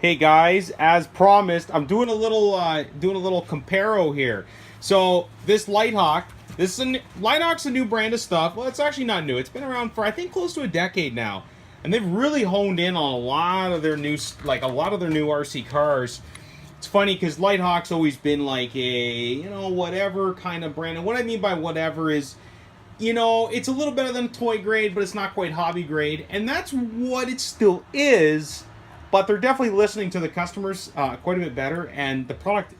Hey guys, as promised, I'm doing a little comparo here. So this Lighthawk, Lighthawk's a new brand of stuff. Well, it's actually not new. It's been around for I think close to a decade now, and they've really honed in on a lot of their new RC cars. It's funny because Lighthawk's always been like a whatever kind of brand, and what I mean by whatever is it's a little better than toy grade, but it's not quite hobby grade, and that's what it still is. But they're definitely listening to the customers quite a bit better, and the product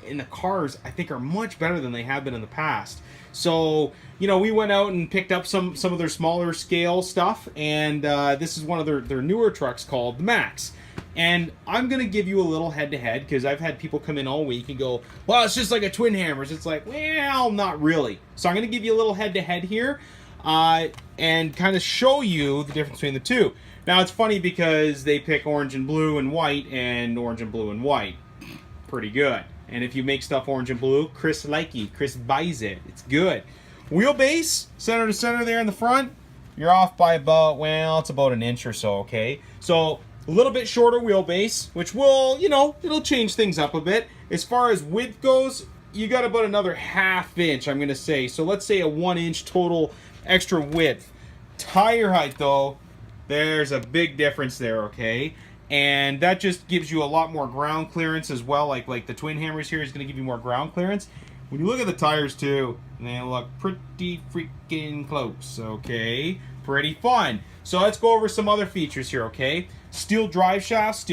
in the cars I think are much better than they have been in the past. So we went out and picked up some of their smaller scale stuff, and this is one of their newer trucks called the Max. And I'm going to give you a little head-to-head because I've had people come in all week and go, well, it's just like a Twin Hammers. It's like, well, not really. So I'm going to give you a little head-to-head here and kind of show you the difference between the two. Now, it's funny because they pick orange and blue and white, and orange and blue and white. Pretty good. And if you make stuff orange and blue, Chris likey. Chris buys it. It's good. Wheelbase, center to center there in the front, you're off by about, well, it's about an inch or so, okay? So a little bit shorter wheelbase, which will, it'll change things up a bit. As far as width goes, you got about another ½ inch, I'm going to say. So let's say a 1 inch total extra width. Tire height, though, there's a big difference there, okay? And that just gives you a lot more ground clearance as well. Like the Twin Hammers here is going to give you more ground clearance. When you look at the tires, too, they look pretty freaking close, okay? Pretty fun. So let's go over some other features here, okay? Steel drive shafts,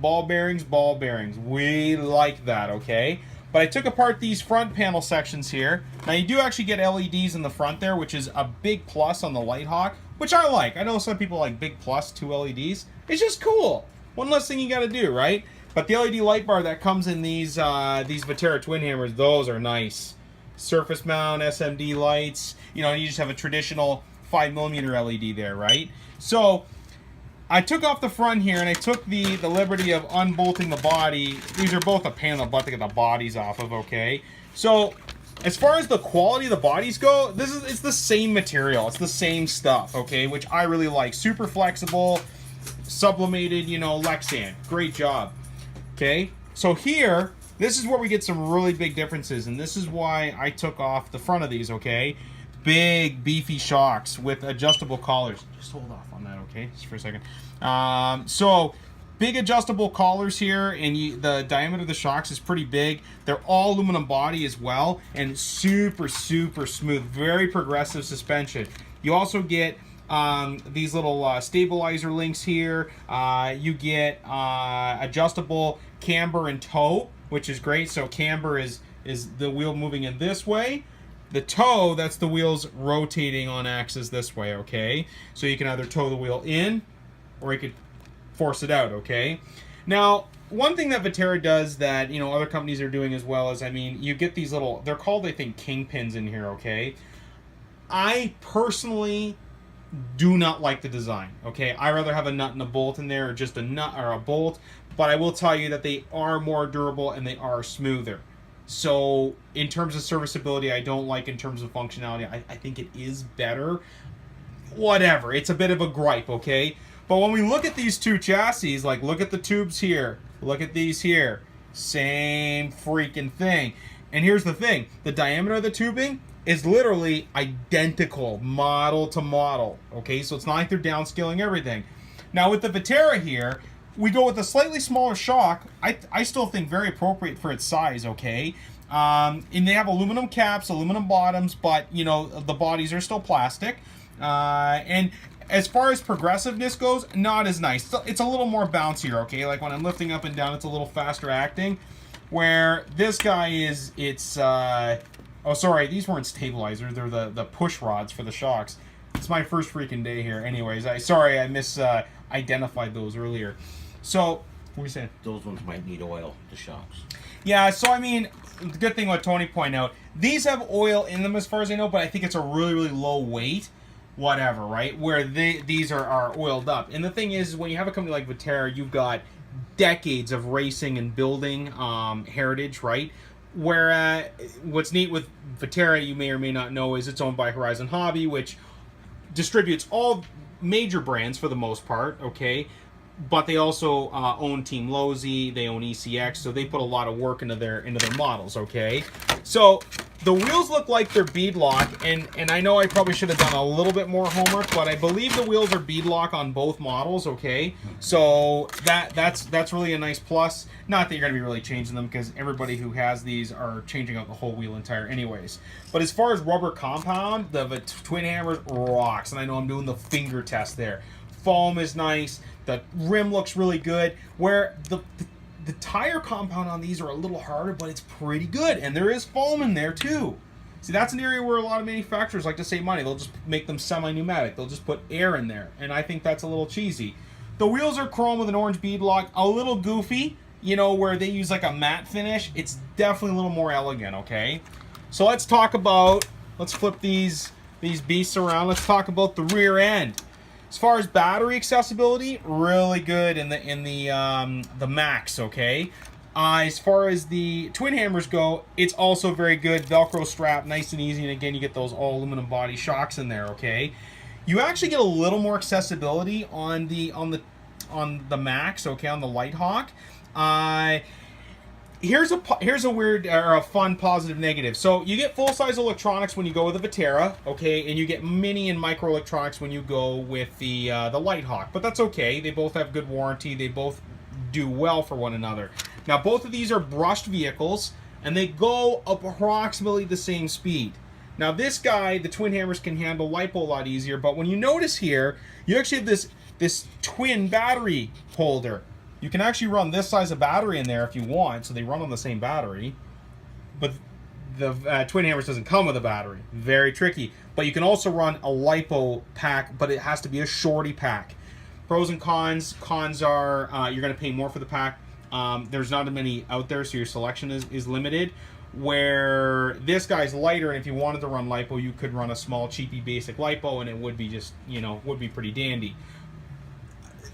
ball bearings, ball bearings. We like that, okay? But I took apart these front panel sections here. Now, you do actually get LEDs in the front there, which is a big plus on the Lighthawk, which I like. I know some people like big plus, 2 LEDs. It's just cool. One less thing you got to do, right? But the LED light bar that comes in these Vaterra Twin Hammers, those are nice. Surface mount, SMD lights. You just have a traditional 5mm LED there, right? So I took off the front here, and I took the liberty of unbolting the body. These are both a pain in the butt to get the bodies off of, okay? So as far as the quality of the bodies go, it's the same material. It's the same stuff, okay? Which I really like. Super flexible, sublimated, Lexan. Great job. Okay? So here, this is where we get some really big differences, and this is why I took off the front of these, okay? Big, beefy shocks with adjustable collars. Just hold off on that, okay? Just for a second. So big adjustable collars here, and the diameter of the shocks is pretty big. They're all aluminum body as well, and super, super smooth. Very progressive suspension. You also get these little stabilizer links here. You get adjustable camber and toe, which is great. So camber is the wheel moving in this way. The toe, that's the wheels rotating on axis this way, okay? So you can either toe the wheel in, or you could force it out, okay? Now, one thing that Vaterra does that, other companies are doing as well is, you get these little, they're called, I think, kingpins in here, okay? I personally do not like the design, okay? I rather have a nut and a bolt in there, or just a nut or a bolt, but I will tell you that they are more durable and they are smoother. So in terms of serviceability, I don't like. In terms of functionality, I think it is better. Whatever, it's a bit of a gripe, okay? But when we look at these two chassis, like look at the tubes here, look at these here, same freaking thing. And here's the thing, the diameter of the tubing is literally identical model to model, okay? So it's not like they're downscaling everything. Now with the Vaterra here, we go with a slightly smaller shock. I still think very appropriate for its size, okay? And they have aluminum caps, aluminum bottoms, but, the bodies are still plastic. And as far as progressiveness goes, not as nice. It's a little more bouncier, okay? Like when I'm lifting up and down, it's a little faster acting. Where this guy oh, sorry, these weren't stabilizers. They're the push rods for the shocks. It's my first freaking day here. Anyways, sorry I misidentified those earlier. So, what were you saying? Those ones might need oil, the shocks. Yeah, so the good thing what Tony pointed out, these have oil in them as far as I know, but I think it's a really, really low weight, whatever, right? Where these are oiled up. And the thing is, when you have a company like Vaterra, you've got decades of racing and building heritage, right? Where what's neat with Vaterra, you may or may not know, is it's owned by Horizon Hobby, which distributes all major brands for the most part, okay? but they also own Team Lozi, they own ECX, so they put a lot of work into their models. Okay, so the wheels look like they're beadlock, and I know I probably should have done a little bit more homework, but I believe the wheels are beadlock on both models. Okay, so that's really a nice plus. Not that you're going to be really changing them, because everybody who has these are changing out the whole wheel and tire anyways. But as far as rubber compound, the Twin Hammers rocks, and I know I'm doing the finger test there. Foam is nice. The rim looks really good. Where the tire compound on these are a little harder, but it's pretty good. And there is foam in there too. See, that's an area where a lot of manufacturers like to save money. They'll just make them semi-pneumatic. They'll just put air in there. And I think that's a little cheesy. The wheels are chrome with an orange beadlock. A little goofy, you know, where they use like a matte finish. It's definitely a little more elegant, okay? So let's flip these beasts around. Let's talk about the rear end. As far as battery accessibility, really good in the Max, okay? As far as the Twin Hammers go, it's also very good. Velcro strap, nice and easy, and again, you get those all aluminum body shocks in there, okay? You actually get a little more accessibility on the Max, okay, on the Lite Hawk. Here's a weird or a fun positive negative. So you get full-size electronics when you go with the Vaterra, okay, and you get mini and micro electronics when you go with the Lite Hawk. But that's okay. They both have good warranty. They both do well for one another. Now both of these are brushed vehicles, and they go approximately the same speed. Now this guy, the Twin Hammers, can handle LiPo a lot easier. But when you notice here, you actually have this twin battery holder. You can actually run this size of battery in there if you want, so they run on the same battery. But the Twin Hammers doesn't come with a battery. Very tricky. But you can also run a LiPo pack, but it has to be a shorty pack. Pros and cons. Cons are you're going to pay more for the pack. There's not many out there, so your selection is limited. Where this guy's lighter, and if you wanted to run LiPo, you could run a small, cheapy, basic LiPo, and it would be just, would be pretty dandy.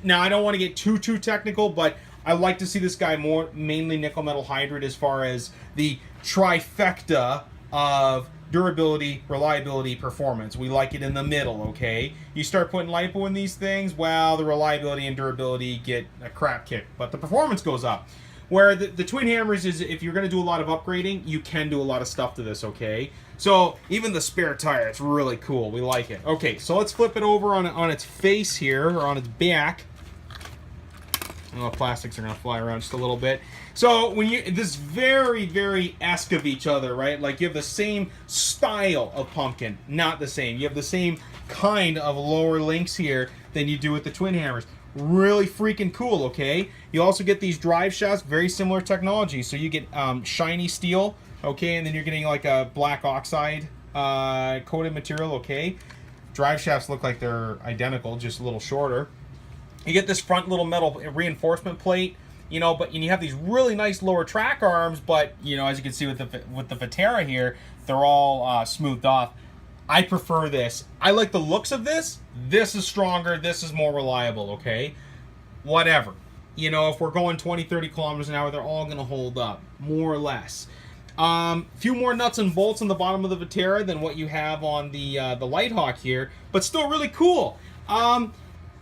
Now, I don't want to get too technical, but I like to see this guy mainly nickel metal hydride as far as the trifecta of durability, reliability, performance. We like it in the middle, okay? You start putting LiPo in these things, well, the reliability and durability get a crap kick, but the performance goes up. Where the Twin Hammers is, if you're going to do a lot of upgrading, you can do a lot of stuff to this, okay? So, even the spare tire, it's really cool. We like it. Okay, so let's flip it over on its face here, or on its back. Oh, the plastics are going to fly around just a little bit. So, this very, very esque of each other, right? Like, you have the same style of pumpkin. Not the same. You have the same kind of lower links here than you do with the Twin Hammers. Really freaking cool, okay? You also get these drive shafts, very similar technology. So, you get shiny steel, okay? And then you're getting like a black oxide coated material, okay? Drive shafts look like they're identical, just a little shorter. You get this front little metal reinforcement plate, but you have these really nice lower track arms, but, as you can see with the Vaterra here, they're all smoothed off. I prefer this. I like the looks of this. This is stronger. This is more reliable, okay? Whatever. If we're going 20, 30 kilometers an hour, they're all going to hold up, more or less. Few more nuts and bolts on the bottom of the Vaterra than what you have on the Lite Hawk here, but still really cool.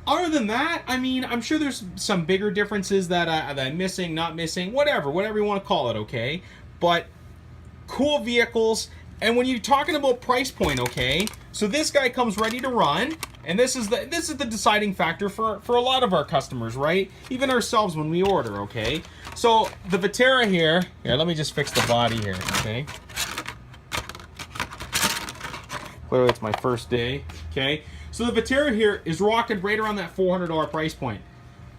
Other than that, I mean, I'm sure there's some bigger differences that I'm missing, not missing, whatever you want to call it, okay? But cool vehicles, and when you're talking about price point, okay? So this guy comes ready to run, and this is the deciding factor for a lot of our customers, right? Even ourselves when we order, okay? So the Vaterra here, let me just fix the body here, okay? Clearly it's my first day, okay? So the Vaterra here is rocking right around that $400 price point.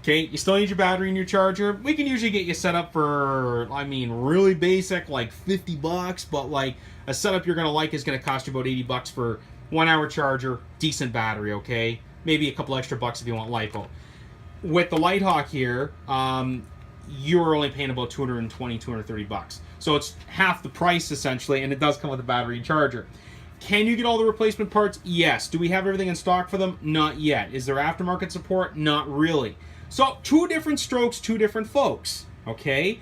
Okay, you still need your battery and your charger. We can usually get you set up for, really basic, like $50, but like a setup you're gonna like is gonna cost you about $80 for 1 hour charger, decent battery, okay? Maybe a couple extra bucks if you want LiPo. With the Lite Hawk here, you're only paying about $220, $230. So it's half the price essentially, and it does come with a battery and charger. Can you get all the replacement parts? Yes. Do we have everything in stock for them? Not yet. Is there aftermarket support? Not really. So, two different strokes, two different folks, okay?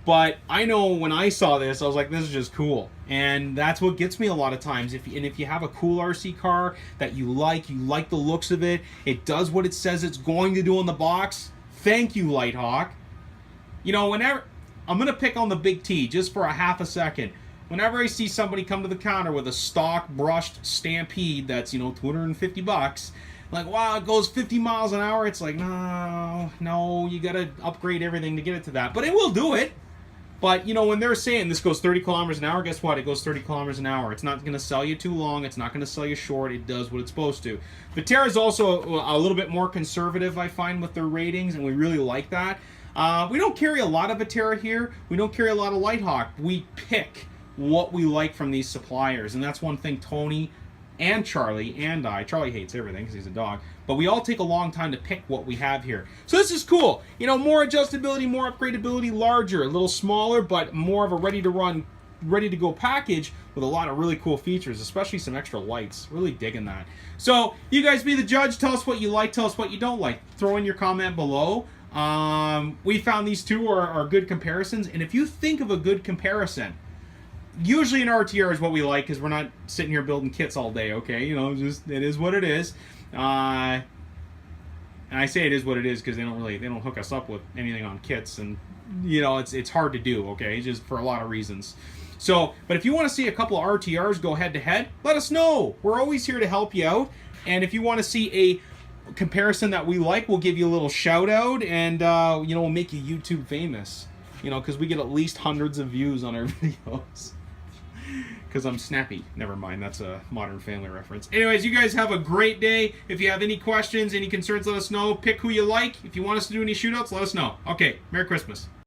But I know when I saw this, I was like, this is just cool. And that's what gets me a lot of times. If you have a cool RC car that you like the looks of it, it does what it says it's going to do in the box, Thank you, Lighthawk. You know, whenever I'm gonna pick on the big T just for a half a second. Whenever I see somebody come to the counter with a stock brushed Stampede that's, you know, $250, like, wow, it goes 50 miles an hour, it's like, no, you gotta upgrade everything to get it to that. But it will do it. But, you know, when they're saying this goes 30 kilometers an hour, guess what? It goes 30 kilometers an hour. It's not going to sell you too long. It's not going to sell you short. It does what it's supposed to. Vaterra is also a little bit more conservative, I find, with their ratings, and we really like that. We don't carry a lot of Vaterra here. We don't carry a lot of Lighthawk. We pick what we like from these suppliers, and that's one thing Tony and Charlie and I. Charlie hates everything because he's a dog. But we all take a long time to pick what we have here. So this is cool. You know, more adjustability, more upgradability, larger, a little smaller, but more of a ready-to-run, ready-to-go package with a lot of really cool features, especially some extra lights. Really digging that. So you guys be the judge. Tell us what you like. Tell us what you don't like. Throw in your comment below. We found these two are good comparisons. And if you think of a good comparison, usually an RTR is what we like because we're not sitting here building kits all day, okay? You know, just it is what it is. And I say it is what it is because they don't hook us up with anything on kits, and you know it's hard to do, okay? Just for a lot of reasons. So, but if you want to see a couple of RTRs go head to head, let us know. We're always here to help you out. And if you want to see a comparison that we like, we'll give you a little shout out, and you know, we'll make you YouTube famous. You know, because we get at least hundreds of views on our videos. Because I'm snappy. Never mind, that's a Modern Family reference. Anyways, you guys have a great day. If you have any questions, any concerns, let us know. Pick who you like. If you want us to do any shootouts, let us know. Okay, Merry Christmas.